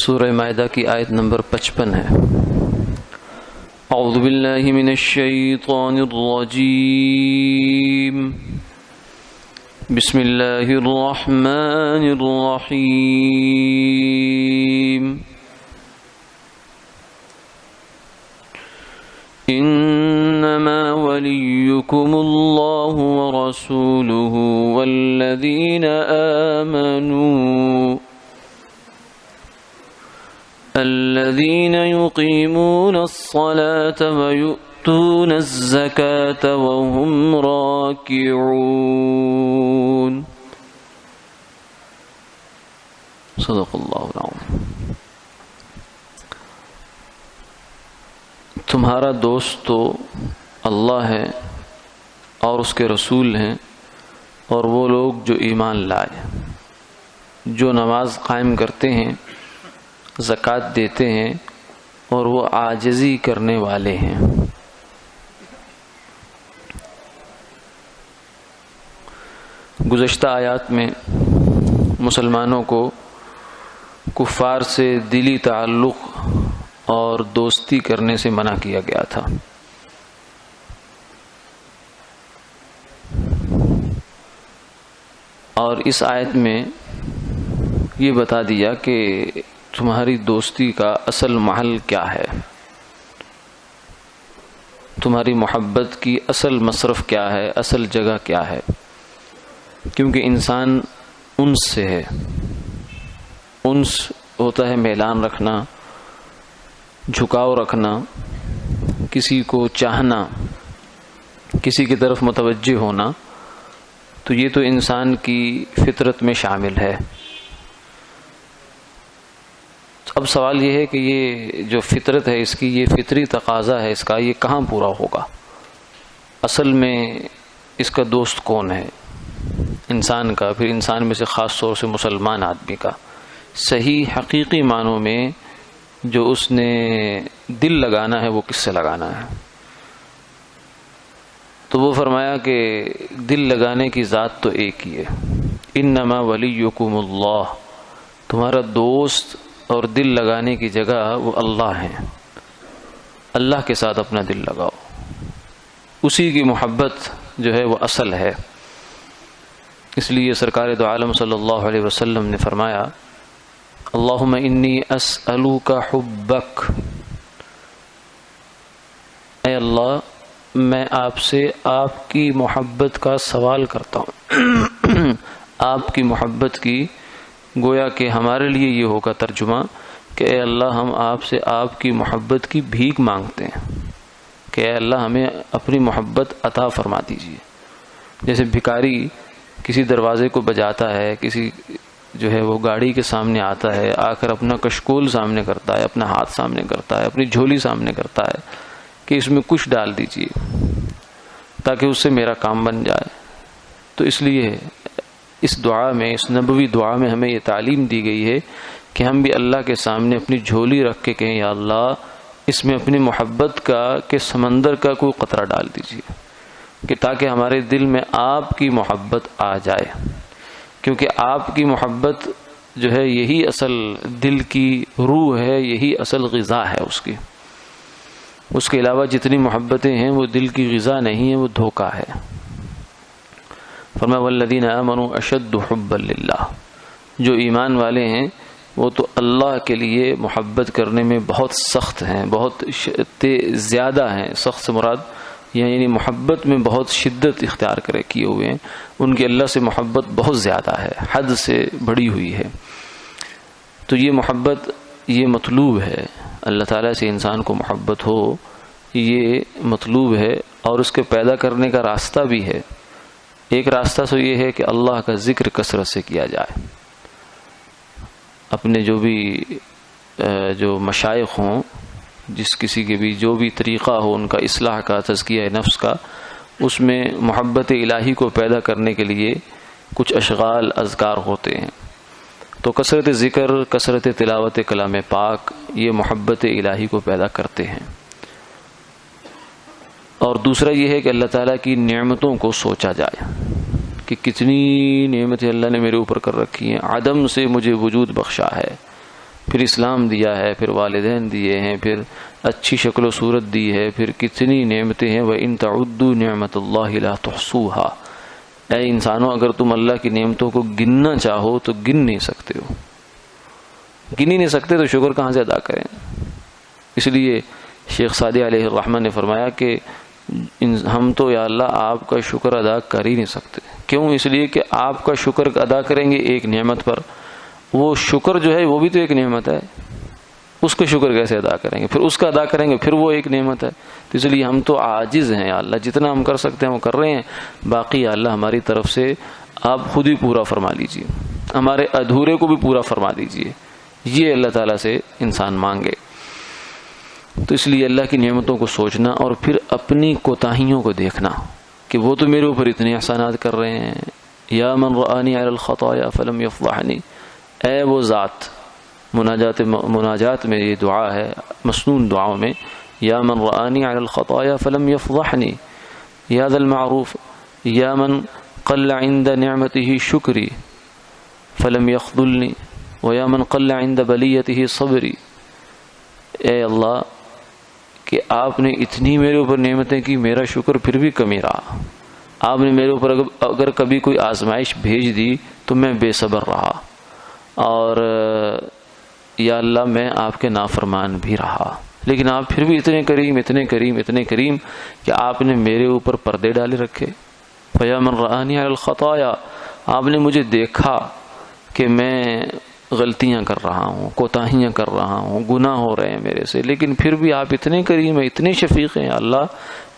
سورہ مائدہ کی آیت نمبر 55 ہے۔ اعوذ باللہ من الشیطان الرجیم، بسم اللہ الرحمن الرحیم۔ انما ولیکم اللہ ورسولہ والذین آمنوا الذين يقيمون الصلاة ويؤتون الزكاة وهم راكعون۔ صدق اللہ العظیم۔ تمہارا دوست تو اللہ ہے اور اس کے رسول ہیں، اور وہ لوگ جو ایمان لائے، جو نماز قائم کرتے ہیں، زکوٰۃ دیتے ہیں، اور وہ عاجزی کرنے والے ہیں۔ گزشتہ آیات میں مسلمانوں کو کفار سے دلی تعلق اور دوستی کرنے سے منع کیا گیا تھا۔ اور اس آیت میں یہ بتا دیا کہ تمہاری دوستی کا اصل محل کیا ہے، تمہاری محبت کی اصل مصرف کیا ہے، اصل جگہ کیا ہے، کیونکہ انسان انس سے ہے۔ انس ہوتا ہے میلان رکھنا، جھکاؤ رکھنا، کسی کو چاہنا، کسی کی طرف متوجہ ہونا، تو یہ تو انسان کی فطرت میں شامل ہے۔ اب سوال یہ ہے کہ یہ جو فطرت ہے اس کی، یہ فطری تقاضا ہے اس کا، یہ کہاں پورا ہوگا؟ اصل میں اس کا دوست کون ہے؟ انسان کا، پھر انسان میں سے خاص طور سے مسلمان آدمی کا صحیح حقیقی معنوں میں جو اس نے دل لگانا ہے وہ کس سے لگانا ہے؟ تو وہ فرمایا کہ دل لگانے کی ذات تو ایک ہی ہے۔ انما ولیکم اللہ، تمہارا دوست اور دل لگانے کی جگہ وہ اللہ ہیں۔ اللہ کے ساتھ اپنا دل لگاؤ، اسی کی محبت جو ہے وہ اصل ہے۔ اس لیے سرکار دو عالم صلی اللہ علیہ وسلم نے فرمایا، اللہم انی اسألوک حبک، اے اللہ میں آپ سے آپ کی محبت کا سوال کرتا ہوں۔ آپ کی محبت کی، گویا کہ ہمارے لیے یہ ہوگا ترجمہ کہ اے اللہ ہم آپ سے آپ کی محبت کی بھیک مانگتے ہیں کہ اے اللہ ہمیں اپنی محبت عطا فرما دیجیے۔ جیسے بھکاری کسی دروازے کو بجاتا ہے، کسی جو ہے وہ گاڑی کے سامنے آتا ہے، آ کر اپنا کشکول سامنے کرتا ہے، اپنا ہاتھ سامنے کرتا ہے، اپنی جھولی سامنے کرتا ہے کہ اس میں کچھ ڈال دیجیے تاکہ اس سے میرا کام بن جائے۔ تو اس لیے اس دعا میں، اس نبوی دعا میں ہمیں یہ تعلیم دی گئی ہے کہ ہم بھی اللہ کے سامنے اپنی جھولی رکھ کے کہیں یا اللہ اس میں اپنی محبت کا کہ سمندر کا کوئی قطرہ ڈال دیجیے، کہ تاکہ ہمارے دل میں آپ کی محبت آ جائے، کیونکہ آپ کی محبت جو ہے یہی اصل دل کی روح ہے، یہی اصل غذا ہے اس کی۔ اس کے علاوہ جتنی محبتیں ہیں وہ دل کی غذا نہیں ہے، وہ دھوکہ ہے۔ فرمایا والذین آمنوا اشد حبا للہ، جو ایمان والے ہیں وہ تو اللہ کے لیے محبت کرنے میں بہت سخت ہیں، بہت زیادہ ہیں۔ سخت سے مراد یعنی محبت میں بہت شدت اختیار کیے ہوئے ہیں، ان کی اللہ سے محبت بہت زیادہ ہے، حد سے بڑی ہوئی ہے۔ تو یہ محبت یہ مطلوب ہے، اللہ تعالیٰ سے انسان کو محبت ہو، یہ مطلوب ہے، اور اس کے پیدا کرنے کا راستہ بھی ہے۔ ایک راستہ تو یہ ہے کہ اللہ کا ذکر کثرت سے کیا جائے، اپنے جو مشائخ ہوں، جس کسی کے بھی جو بھی طریقہ ہو ان کا اصلاح کا، تزکیہ نفس کا، اس میں محبت الہی کو پیدا کرنے کے لیے کچھ اشغال اذکار ہوتے ہیں۔ تو کثرت ذکر، کثرت تلاوت کلام پاک یہ محبت الہی کو پیدا کرتے ہیں۔ اور دوسرا یہ ہے کہ اللہ تعالیٰ کی نعمتوں کو سوچا جائے کہ کتنی نعمتیں اللہ نے میرے اوپر کر رکھی ہیں، عدم سے مجھے وجود بخشا ہے، پھر اسلام دیا ہے، پھر والدین دیے ہیں، پھر اچھی شکل و صورت دی ہے، پھر کتنی نعمتیں ہیں. وَإِن تَعُدُّوا نِعْمَةَ اللَّهِ لَا تُحْصُوهَا. اے انسانوں، اگر تم اللہ کی نعمتوں کو گننا چاہو تو گن نہیں سکتے ہو. گن ہی نہیں سکتے تو شکر کہاں سے ادا کریں؟ اس لیے شیخ سعدی علیہ الرحمہ نے فرمایا کہ ہم تو یا اللہ آپ کا شکر ادا کر ہی نہیں سکتے. کیوں؟ اس لیے کہ آپ کا شکر ادا کریں گے ایک نعمت پر، وہ شکر جو ہے وہ بھی تو ایک نعمت ہے، اس کو شکر کیسے ادا کریں گے؟ پھر اس کا ادا کریں گے، پھر وہ ایک نعمت ہے. تو اس لیے ہم تو عاجز ہیں یا اللہ، جتنا ہم کر سکتے ہیں وہ کر رہے ہیں، باقی یا اللہ ہماری طرف سے آپ خود ہی پورا فرما لیجئے، ہمارے ادھورے کو بھی پورا فرما دیجئے. یہ اللہ تعالیٰ سے انسان مانگے. تو اس لیے اللہ کی نعمتوں کو سوچنا اور پھر اپنی کوتاہیوں کو دیکھنا کہ وہ تو میرے اوپر اتنے احسانات کر رہے ہیں. یا من رآنی علی الخطایا فلم یفضحنی. اے وہ ذات، مناجات میں یہ دعا ہے، مسنون دعاؤں میں، یا من رآنی علی الخطایا فلم یفضحنی، یا ذا المعروف، یا من قل عند نعمته شکری فلم یخذلنی، ویا من قل عند بلیته صبری. اے اللہ کہ آپ نے اتنی میرے اوپر نعمتیں کی، میرا شکر پھر بھی کمی رہا. آپ نے میرے اوپر اگر کبھی کوئی آزمائش بھیج دی تو میں بے صبر رہا، اور یا اللہ میں آپ کے نافرمان بھی رہا، لیکن آپ پھر بھی اتنے کریم اتنے کریم اتنے کریم کہ آپ نے میرے اوپر پردے ڈالے رکھے. فیا من رآنی علی الخطایا، آپ نے مجھے دیکھا کہ میں غلطیاں کر رہا ہوں، کوتاہیاں کر رہا ہوں، گناہ ہو رہے ہیں میرے سے، لیکن پھر بھی آپ اتنے کریم ہیں، اتنے شفیق ہیں. اللہ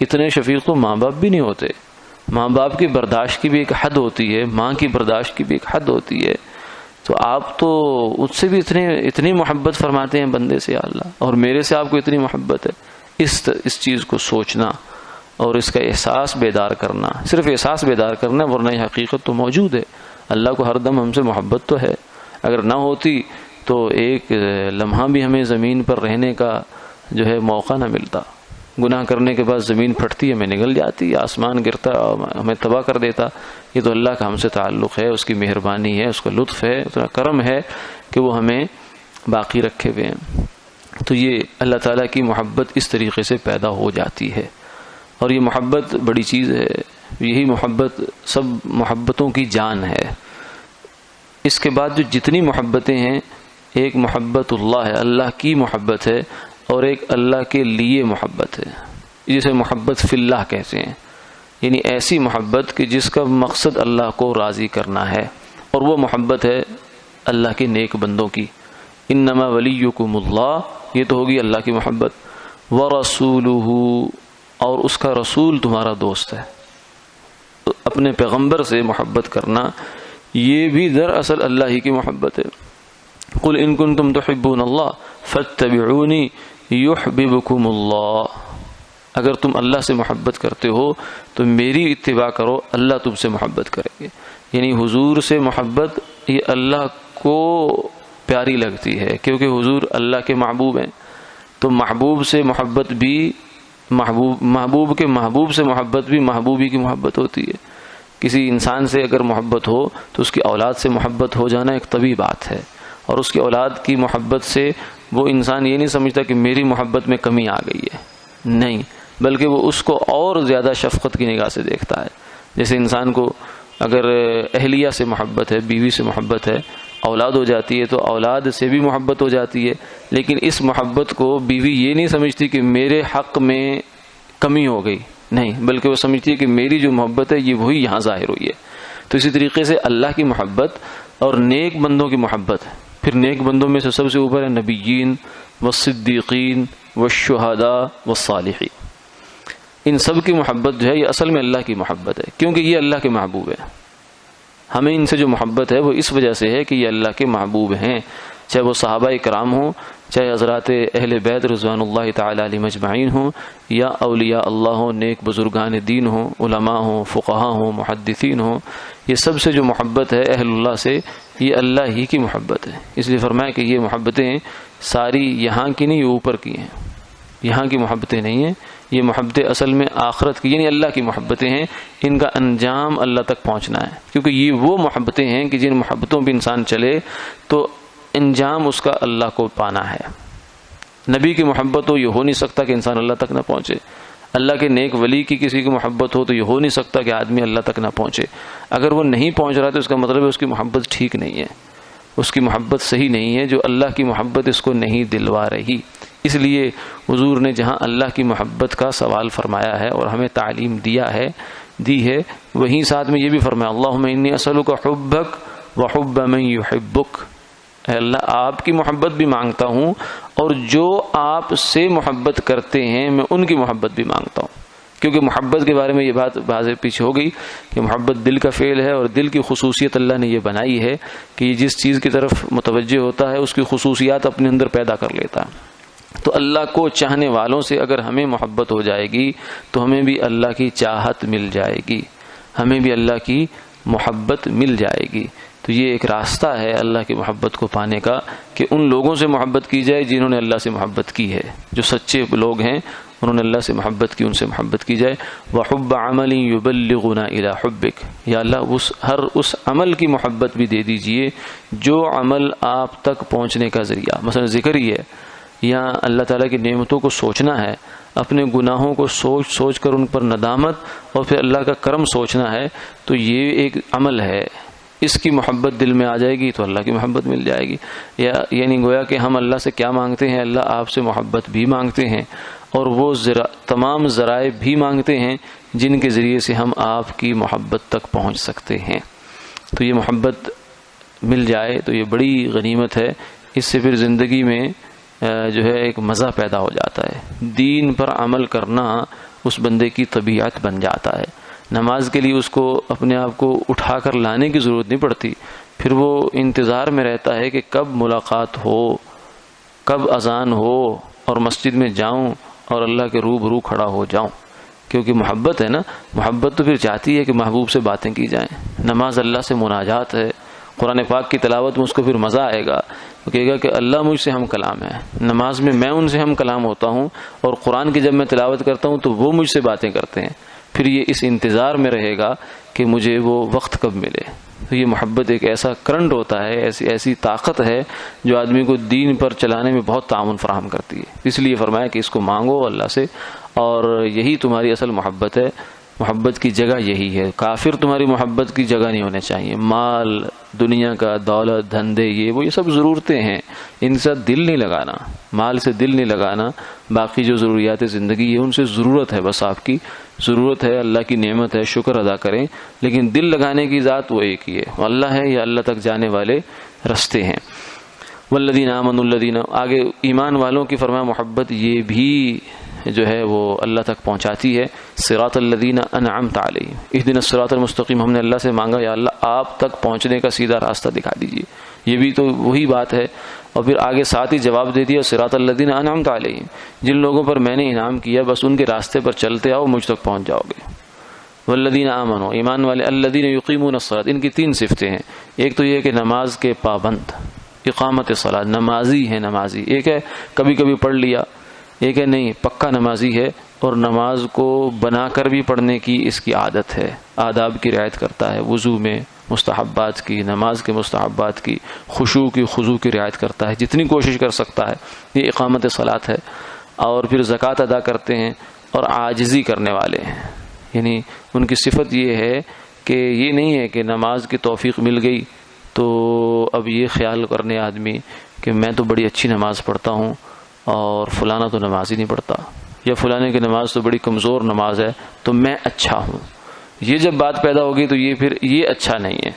اتنے شفیق تو ماں باپ بھی نہیں ہوتے. ماں باپ کی برداشت کی بھی ایک حد ہوتی ہے، ماں کی برداشت کی بھی ایک حد ہوتی ہے. تو آپ تو اس سے بھی اتنی محبت فرماتے ہیں بندے سے یا اللہ، اور میرے سے آپ کو اتنی محبت ہے. اس چیز کو سوچنا اور اس کا احساس بیدار کرنا، صرف احساس بیدار کرنا، ورنہ یہ حقیقت تو موجود ہے. اللہ کو ہر دم ہم سے محبت تو ہے. اگر نہ ہوتی تو ایک لمحہ بھی ہمیں زمین پر رہنے کا جو ہے موقع نہ ملتا. گناہ کرنے کے بعد زمین پھٹتی، ہمیں نگل جاتی، آسمان گرتا ہمیں تباہ کر دیتا. یہ تو اللہ کا ہم سے تعلق ہے، اس کی مہربانی ہے، اس کا لطف ہے، اتنا کرم ہے کہ وہ ہمیں باقی رکھے ہوئے ہیں. تو یہ اللہ تعالیٰ کی محبت اس طریقے سے پیدا ہو جاتی ہے، اور یہ محبت بڑی چیز ہے. یہی محبت سب محبتوں کی جان ہے. اس کے بعد جو جتنی محبتیں ہیں، ایک محبت اللہ ہے، اللہ کی محبت ہے، اور ایک اللہ کے لیے محبت ہے، جسے محبت فی اللہ کہتے ہیں. یعنی ایسی محبت کہ جس کا مقصد اللہ کو راضی کرنا ہے، اور وہ محبت ہے اللہ کے نیک بندوں کی. انما ولیکم اللہ، یہ تو ہوگی اللہ کی محبت. ورسولہ، اور اس کا رسول تمہارا دوست ہے. اپنے پیغمبر سے محبت کرنا یہ بھی دراصل اللہ ہی کی محبت ہے. قل ان کنتم تحبون اللہ فاتبعونی یحببکم اللہ. اگر تم اللہ سے محبت کرتے ہو تو میری اتباع کرو، اللہ تم سے محبت کریں گے. یعنی حضور سے محبت یہ اللہ کو پیاری لگتی ہے، کیونکہ حضور اللہ کے محبوب ہیں. تو محبوب سے محبت بھی محبوب کے محبوب سے محبت بھی محبوبی کی محبت ہوتی ہے. کسی انسان سے اگر محبت ہو تو اس کی اولاد سے محبت ہو جانا ایک طبیعی بات ہے، اور اس کی اولاد کی محبت سے وہ انسان یہ نہیں سمجھتا کہ میری محبت میں کمی آ گئی ہے، نہیں، بلکہ وہ اس کو اور زیادہ شفقت کی نگاہ سے دیکھتا ہے. جیسے انسان کو اگر اہلیہ سے محبت ہے، بیوی سے محبت ہے، اولاد ہو جاتی ہے تو اولاد سے بھی محبت ہو جاتی ہے، لیکن اس محبت کو بیوی یہ نہیں سمجھتی کہ میرے حق میں کمی ہو گئی، نہیں، بلکہ وہ سمجھتی ہے کہ میری جو محبت ہے یہ وہی یہاں ظاہر ہوئی ہے. تو اسی طریقے سے اللہ کی محبت اور نیک بندوں کی محبت ہے. پھر نیک بندوں میں سے سب سے اوپر ہے نبیین والصدیقین والشہداء والصالحین. ان سب کی محبت جو ہے یہ اصل میں اللہ کی محبت ہے، کیونکہ یہ اللہ کے محبوب ہے. ہمیں ان سے جو محبت ہے وہ اس وجہ سے ہے کہ یہ اللہ کے محبوب ہیں، چاہے وہ صحابہ کرام ہوں، چاہے حضرات اہل بیت رضوان اللہ تعالی علیہ مجمعین ہوں، یا اولیاء اللہ ہوں، نیک بزرگان دین ہوں، علماء ہوں، فقہاء ہوں، محدثین ہوں. یہ سب سے جو محبت ہے اہل اللہ سے، یہ اللہ ہی کی محبت ہے. اس لیے فرمایا کہ یہ محبتیں ساری یہاں کی نہیں، اوپر کی ہیں. یہاں کی محبتیں نہیں ہیں، یہ محبتیں اصل میں آخرت کی، یعنی اللہ کی محبتیں ہیں. ان کا انجام اللہ تک پہنچنا ہے، کیونکہ یہ وہ محبتیں ہیں کہ جن محبتوں پہ انسان چلے تو انجام اس کا اللہ کو پانا ہے۔ نبی کی محبت ہو، یہ ہو نہیں سکتا کہ انسان اللہ تک نہ پہنچے۔ اللہ کے نیک ولی کی کسی کی محبت ہو تو یہ ہو نہیں سکتا کہ آدمی اللہ تک نہ پہنچے۔ اگر وہ نہیں پہنچ رہا تو اس کا مطلب ہے اس کی محبت ٹھیک نہیں ہے، اس کی محبت صحیح نہیں ہے، جو اللہ کی محبت اس کو نہیں دلوا رہی۔ اس لیے حضور نے جہاں اللہ کی محبت کا سوال فرمایا ہے اور ہمیں تعلیم دی ہے، وہیں ساتھ میں یہ بھی فرمایا اللہم انی اسألک حبک وحب من یحبک، اے اللہ آپ کی محبت بھی مانگتا ہوں اور جو آپ سے محبت کرتے ہیں میں ان کی محبت بھی مانگتا ہوں۔ کیونکہ محبت کے بارے میں یہ بات واضح پیچھے ہو گئی کہ محبت دل کا فعل ہے، اور دل کی خصوصیت اللہ نے یہ بنائی ہے کہ یہ جس چیز کی طرف متوجہ ہوتا ہے اس کی خصوصیات اپنے اندر پیدا کر لیتا ہے۔ تو اللہ کو چاہنے والوں سے اگر ہمیں محبت ہو جائے گی تو ہمیں بھی اللہ کی چاہت مل جائے گی، ہمیں بھی اللہ کی محبت مل جائے گی۔ تو یہ ایک راستہ ہے اللہ کی محبت کو پانے کا کہ ان لوگوں سے محبت کی جائے جنہوں نے اللہ سے محبت کی ہے، جو سچے لوگ ہیں انہوں نے اللہ سے محبت کی، ان سے محبت کی جائے۔ وَحُبَّ عَمَلٍ يُبَلِّغُنَا إِلَىٰ حُبِّكَ، یا اللہ اس عمل کی محبت بھی دے دیجئے جو عمل آپ تک پہنچنے کا ذریعہ، مثلا ذکر ہی ہے یا اللہ تعالیٰ کی نعمتوں کو سوچنا ہے، اپنے گناہوں کو سوچ کر ان پر ندامت اور پھر اللہ کا کرم سوچنا ہے، تو یہ ایک عمل ہے، اس کی محبت دل میں آ جائے گی تو اللہ کی محبت مل جائے گی۔ یعنی گویا کہ ہم اللہ سے کیا مانگتے ہیں، اللہ آپ سے محبت بھی مانگتے ہیں اور وہ تمام ذرائع بھی مانگتے ہیں جن کے ذریعے سے ہم آپ کی محبت تک پہنچ سکتے ہیں۔ تو یہ محبت مل جائے تو یہ بڑی غنیمت ہے، اس سے پھر زندگی میں جو ہے ایک مزہ پیدا ہو جاتا ہے، دین پر عمل کرنا اس بندے کی طبیعت بن جاتا ہے۔ نماز کے لیے اس کو اپنے آپ کو اٹھا کر لانے کی ضرورت نہیں پڑتی، پھر وہ انتظار میں رہتا ہے کہ کب ملاقات ہو، کب اذان ہو اور مسجد میں جاؤں اور اللہ کے روبرو کھڑا ہو جاؤں، کیونکہ محبت ہے نا، محبت تو پھر چاہتی ہے کہ محبوب سے باتیں کی جائیں۔ نماز اللہ سے مناجات ہے، قرآن پاک کی تلاوت میں اس کو پھر مزہ آئے گا، وہ کہے گا کہ اللہ مجھ سے ہم کلام ہے، نماز میں میں ان سے ہم کلام ہوتا ہوں اور قرآن کی جب میں تلاوت کرتا ہوں تو وہ مجھ سے باتیں کرتے ہیں، پھر یہ اس انتظار میں رہے گا کہ مجھے وہ وقت کب ملے۔ تو یہ محبت ایک ایسا کرنٹ ہوتا ہے، ایسی طاقت ہے جو آدمی کو دین پر چلانے میں بہت تعاون فراہم کرتی ہے۔ اس لیے فرمایا کہ اس کو مانگو اللہ سے، اور یہی تمہاری اصل محبت ہے، محبت کی جگہ یہی ہے۔ کافر تمہاری محبت کی جگہ نہیں ہونے چاہیے، مال، دنیا کا، دولت، دھندے، یہ سب ضرورتیں ہیں، ان سے دل نہیں لگانا، مال سے دل نہیں لگانا، باقی جو ضروریات زندگی ہے ان سے ضرورت ہے، بس آپ کی ضرورت ہے، اللہ کی نعمت ہے، شکر ادا کریں، لیکن دل لگانے کی ذات وہ ایک ہی ہے، اللہ ہے، یا اللہ تک جانے والے رستے ہیں۔ والذین آمنوا الذین، آگے ایمان والوں کی فرمایا محبت یہ بھی جو ہے وہ اللہ تک پہنچاتی ہے۔ صراط الذین انعمت علیہم، اہدنا الصراط المستقیم، ہم نے اللہ سے مانگا یا اللہ آپ تک پہنچنے کا سیدھا راستہ دکھا دیجیے، یہ بھی تو وہی بات ہے، اور پھر آگے ساتھ ہی جواب دے دیا صراط الذین انعمت علیہم، جن لوگوں پر میں نے انعام کیا بس ان کے راستے پر چلتے آؤ، مجھ تک پہنچ جاؤ گے۔ والذین آمنوا، ایمان والے، الذین یقیمون الصلاۃ، ان کی 3 صفتیں ہیں، ایک تو یہ کہ نماز کے پابند، اقامت صلاۃ، نمازی ہے، نمازی، ایک ہے کبھی کبھی پڑھ لیا، ایک ہے نہیں پکا نمازی ہے اور نماز کو بنا کر بھی پڑھنے کی اس کی عادت ہے، آداب کی رعایت کرتا ہے، وضو میں مستحبات کی، نماز کے مستحبات کی، خشوع کی، خضوع کی رعایت کرتا ہے، جتنی کوشش کر سکتا ہے، یہ اقامت صلاۃ ہے۔ اور پھر زکوٰۃ ادا کرتے ہیں اور عاجزی کرنے والے ہیں، یعنی ان کی صفت یہ ہے کہ یہ نہیں ہے کہ نماز کی توفیق مل گئی تو اب یہ خیال کرنے آدمی کہ میں تو بڑی اچھی نماز پڑھتا ہوں اور فلانا تو نماز ہی نہیں پڑھتا، یا فلانے کی نماز تو بڑی کمزور نماز ہے تو میں اچھا ہوں۔ یہ جب بات پیدا ہوگی تو یہ اچھا نہیں ہے۔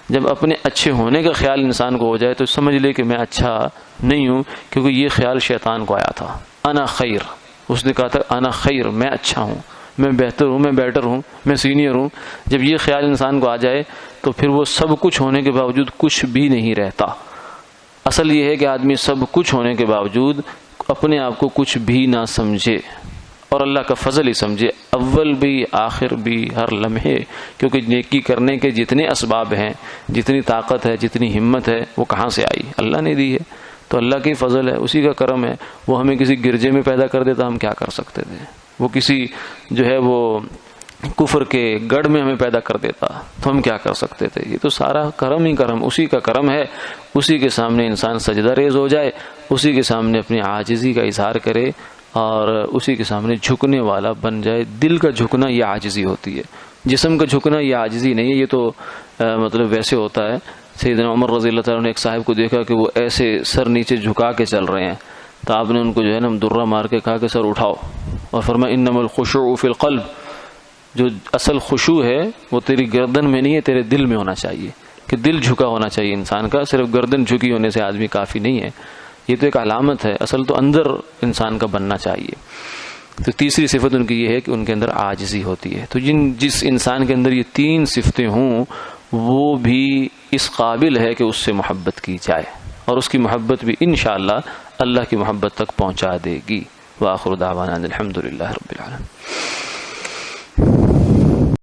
جب اپنے اچھے ہونے کا خیال انسان کو ہو جائے تو سمجھ لے کہ میں اچھا نہیں ہوں، کیونکہ یہ خیال شیطان کو آیا تھا، انا خیر، اس نے کہا تھا انا خیر، میں اچھا ہوں، میں بہتر ہوں، میں بیٹر ہوں، میں سینئر ہوں۔ جب یہ خیال انسان کو آ جائے تو پھر وہ سب کچھ ہونے کے باوجود کچھ بھی نہیں رہتا۔ اصل یہ ہے کہ آدمی سب کچھ ہونے کے باوجود اپنے آپ کو کچھ بھی نہ سمجھے اور اللہ کا فضل ہی سمجھے، اول بھی آخر بھی ہر لمحے، کیونکہ نیکی کرنے کے جتنے اسباب ہیں، جتنی طاقت ہے، جتنی ہمت ہے، وہ کہاں سے آئی؟ اللہ نے دی ہے، تو اللہ کی فضل ہے، اسی کا کرم ہے۔ وہ ہمیں کسی گرجے میں پیدا کر دیتا ہم کیا کر سکتے تھے؟ وہ کسی جو ہے وہ کفر کے گڑھ میں ہمیں پیدا کر دیتا تو ہم کیا کر سکتے تھے؟ یہ تو سارا کرم ہی کرم، اسی کا کرم ہے. اسی کے سامنے انسان سجدہ ریز ہو جائے، اسی کے سامنے اپنی عاجزی کا اظہار کرے اور اسی کے سامنے جھکنے والا بن جائے. دل کا جھکنا یہ عاجزی ہوتی ہے، جسم کا جھکنا یہ عاجزی نہیں ہے. یہ تو مطلب ویسے ہوتا ہے. سیدنا عمر رضی اللہ تعالیٰ نے ایک صاحب کو دیکھا کہ وہ ایسے سر نیچے جھکا کے چل رہے ہیں، تو آپ نے ان کو جو ہے نا درہ مار کے کہا کہ سر اٹھاؤ، اور فرمایا انما الخشوع فی القلب، جو اصل خشوع ہے وہ تیری گردن میں نہیں ہے، تیرے دل میں ہونا چاہیے. کہ دل جھکا ہونا چاہیے انسان کا، صرف گردن جھکی ہونے سے آدمی کافی نہیں ہے. یہ تو ایک علامت ہے، اصل تو اندر انسان کا بننا چاہیے. تو تیسری صفت ان کی یہ ہے کہ ان کے اندر عاجزی ہوتی ہے. تو جس انسان کے اندر یہ تین صفتیں ہوں وہ بھی اس قابل ہے کہ اس سے محبت کی جائے، اور اس کی محبت بھی انشاءاللہ اللہ کی محبت تک پہنچا دے گی. وآخر دعوانا الحمدللہ رب العالمین.